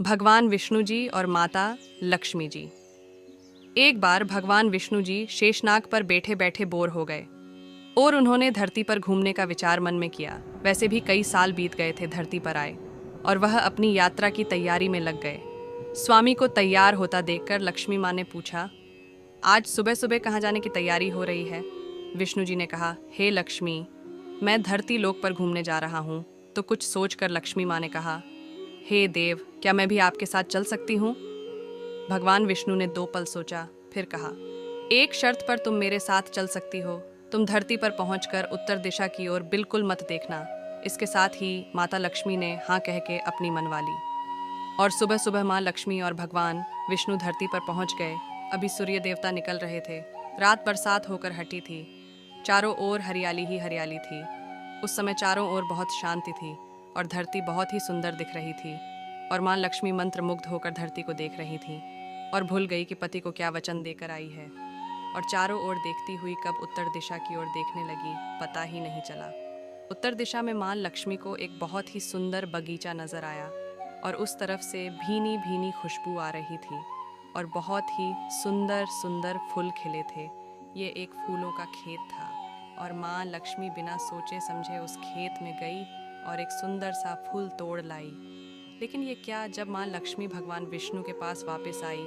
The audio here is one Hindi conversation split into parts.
भगवान विष्णु जी और माता लक्ष्मी जी। एक बार भगवान विष्णु जी शेषनाग पर बैठे बैठे बोर हो गए और उन्होंने धरती पर घूमने का विचार मन में किया। वैसे भी कई साल बीत गए थे धरती पर आए और वह अपनी यात्रा की तैयारी में लग गए। स्वामी को तैयार होता देखकर लक्ष्मी माँ ने पूछा, आज सुबह सुबह कहाँ जाने की तैयारी हो रही है? विष्णु जी ने कहा, हे लक्ष्मी, मैं धरती लोक पर घूमने जा रहा हूँ। तो कुछ सोचकर लक्ष्मी माँ ने कहा, हे देव, क्या मैं भी आपके साथ चल सकती हूँ? भगवान विष्णु ने 2 पल सोचा, फिर कहा, एक शर्त पर तुम मेरे साथ चल सकती हो। तुम धरती पर पहुंचकर उत्तर दिशा की ओर बिल्कुल मत देखना। इसके साथ ही माता लक्ष्मी ने हाँ कह के अपनी मनवा ली और सुबह सुबह माँ लक्ष्मी और भगवान विष्णु धरती पर पहुंच गए। अभी सूर्य देवता निकल रहे थे। रात बरसात होकर हटी थी। चारों ओर हरियाली ही हरियाली थी। उस समय चारों ओर बहुत शांति थी और धरती बहुत ही सुंदर दिख रही थी। और माँ लक्ष्मी मंत्रमुग्ध होकर धरती को देख रही थी और भूल गई कि पति को क्या वचन देकर आई है। और चारों ओर देखती हुई कब उत्तर दिशा की ओर देखने लगी, पता ही नहीं चला। उत्तर दिशा में माँ लक्ष्मी को एक बहुत ही सुंदर बगीचा नजर आया और उस तरफ से भीनी भीनी खुशबू आ रही थी और बहुत ही सुंदर सुंदर फूल खिले थे। ये एक फूलों का खेत था और माँ लक्ष्मी बिना सोचे समझे उस खेत में गई और एक सुंदर सा फूल तोड़ लाई। लेकिन ये क्या, जब माँ लक्ष्मी भगवान विष्णु के पास वापस आई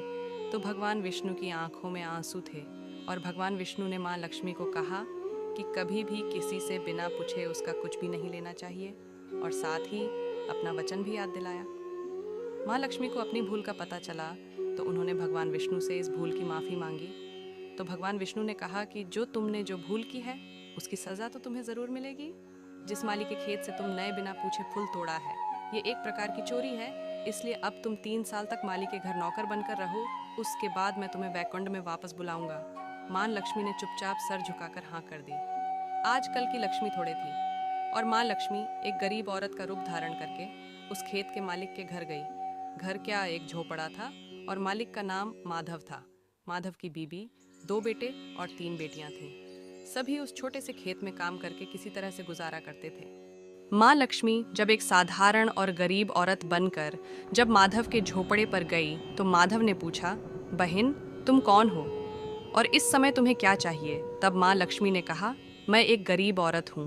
तो भगवान विष्णु की आंखों में आंसू थे और भगवान विष्णु ने माँ लक्ष्मी को कहा कि कभी भी किसी से बिना पूछे उसका कुछ भी नहीं लेना चाहिए और साथ ही अपना वचन भी याद दिलाया। माँ लक्ष्मी को अपनी भूल का पता चला तो उन्होंने भगवान विष्णु से इस भूल की माफ़ी मांगी। तो भगवान विष्णु ने कहा कि जो तुमने जो भूल की है उसकी सज़ा तो तुम्हें ज़रूर मिलेगी। जिस माली के खेत से तुम नए बिना पूछे फूल तोड़ा है, ये एक प्रकार की चोरी है। इसलिए अब तुम 3 साल तक माली के घर नौकर बनकर रहो। उसके बाद मैं तुम्हें वैकुंठ में वापस बुलाऊंगा। माँ लक्ष्मी ने चुपचाप सर झुकाकर हाँ कर दी। आजकल की लक्ष्मी थोड़े थी और माँ लक्ष्मी एक गरीब औरत का रूप धारण करके उस खेत के मालिक के घर गई। घर क्या, एक झोपड़ा था और मालिक का नाम माधव था। माधव की बीबी, 2 बेटे और 3 बेटियां थीं। सभी उस छोटे से खेत में काम करके किसी तरह से गुजारा करते थे। माँ लक्ष्मी जब एक साधारण और गरीब औरत बनकर जब माधव के झोपड़े पर गई तो माधव ने पूछा, बहन, तुम कौन हो और इस समय तुम्हें क्या चाहिए? तब माँ लक्ष्मी ने कहा, मैं एक गरीब औरत हूँ।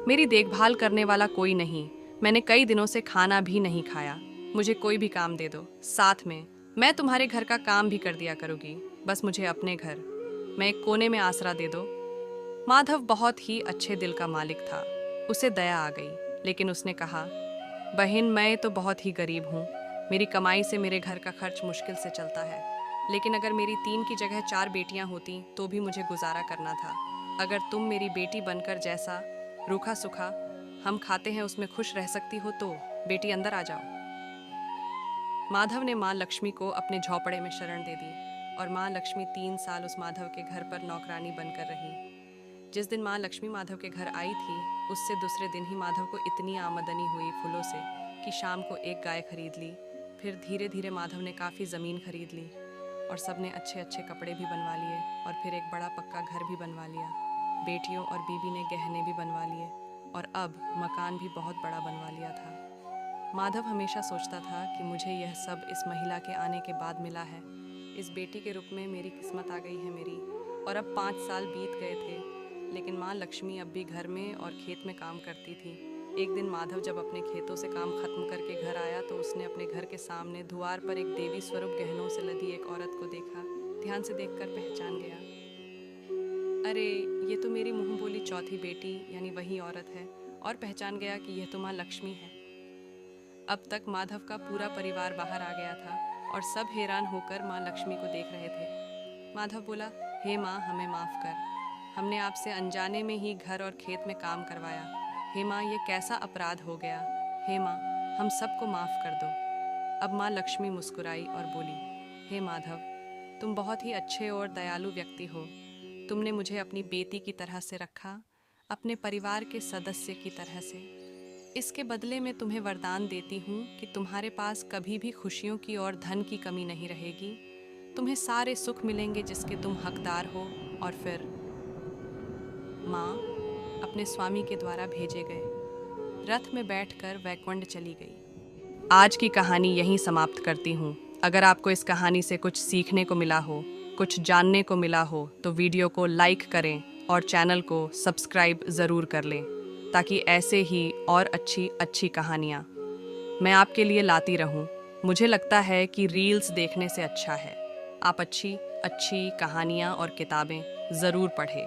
मेरी देखभाल करने वाला कोई नहीं। मैंने कई दिनों से खाना भी नहीं खाया। मुझे कोई भी काम दे दो। साथ में मैं तुम्हारे घर का काम भी कर दिया करूँगी। बस मुझे अपने घर मैं एक कोने में आसरा दे दो। माधव बहुत ही अच्छे दिल का मालिक था। उसे दया आ गई, लेकिन उसने कहा, बहन, मैं तो बहुत ही गरीब हूँ। मेरी कमाई से मेरे घर का खर्च मुश्किल से चलता है। लेकिन अगर मेरी 3 की जगह 4 बेटियाँ होती तो भी मुझे गुजारा करना था। अगर तुम मेरी बेटी बनकर जैसा रूखा सूखा हम खाते हैं उसमें खुश रह सकती हो तो बेटी अंदर आ जाओ। माधव ने माँ लक्ष्मी को अपने झोपड़े में शरण दे दी और माँ लक्ष्मी 3 साल उस माधव के घर पर नौकरानी बनकर रही। जिस दिन माँ लक्ष्मी माधव के घर आई थी उससे दूसरे दिन ही माधव को इतनी आमदनी हुई फूलों से कि शाम को एक गाय खरीद ली। फिर धीरे धीरे माधव ने काफ़ी ज़मीन खरीद ली और सबने अच्छे अच्छे कपड़े भी बनवा लिए और फिर एक बड़ा पक्का घर भी बनवा लिया। बेटियों और बीबी ने गहने भी बनवा लिए और अब मकान भी बहुत बड़ा बनवा लिया था। माधव हमेशा सोचता था कि मुझे यह सब इस महिला के आने के बाद मिला है। इस बेटी के रूप में मेरी किस्मत आ गई है मेरी। और अब 5 साल बीत गए थे, लेकिन माँ लक्ष्मी अब भी घर में और खेत में काम करती थी। एक दिन माधव जब अपने खेतों से काम खत्म करके घर आया तो उसने अपने घर के सामने द्वार पर एक देवी स्वरूप गहनों से लदी एक औरत को देखा। ध्यान से देखकर पहचान गया, अरे ये तो मेरी मुँह बोली चौथी बेटी यानी वही औरत है। और पहचान गया कि यह तो माँ लक्ष्मी है। अब तक माधव का पूरा परिवार बाहर आ गया था और सब हैरान होकर माँ लक्ष्मी को देख रहे थे। माधव बोला, हे माँ, हमें माफ़ कर। हमने आपसे अनजाने में ही घर और खेत में काम करवाया। हे माँ, ये कैसा अपराध हो गया। हे माँ, हम सबको माफ़ कर दो। अब माँ लक्ष्मी मुस्कुराई और बोली, हे माधव, तुम बहुत ही अच्छे और दयालु व्यक्ति हो। तुमने मुझे अपनी बेटी की तरह से रखा, अपने परिवार के सदस्य की तरह से। इसके बदले में तुम्हें वरदान देती हूँ कि तुम्हारे पास कभी भी खुशियों की और धन की कमी नहीं रहेगी। तुम्हें सारे सुख मिलेंगे जिसके तुम हकदार हो। और फिर माँ अपने स्वामी के द्वारा भेजे गए रथ में बैठकर वैकुंठ चली गई। आज की कहानी यहीं समाप्त करती हूँ। अगर आपको इस कहानी से कुछ सीखने को मिला हो, कुछ जानने को मिला हो, तो वीडियो को लाइक करें और चैनल को सब्सक्राइब ज़रूर कर लें, ताकि ऐसे ही और अच्छी अच्छी कहानियाँ मैं आपके लिए लाती रहूं। मुझे लगता है कि रील्स देखने से अच्छा है आप अच्छी अच्छी कहानियाँ और किताबें ज़रूर पढ़ें।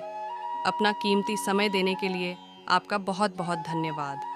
अपना कीमती समय देने के लिए आपका बहुत बहुत धन्यवाद।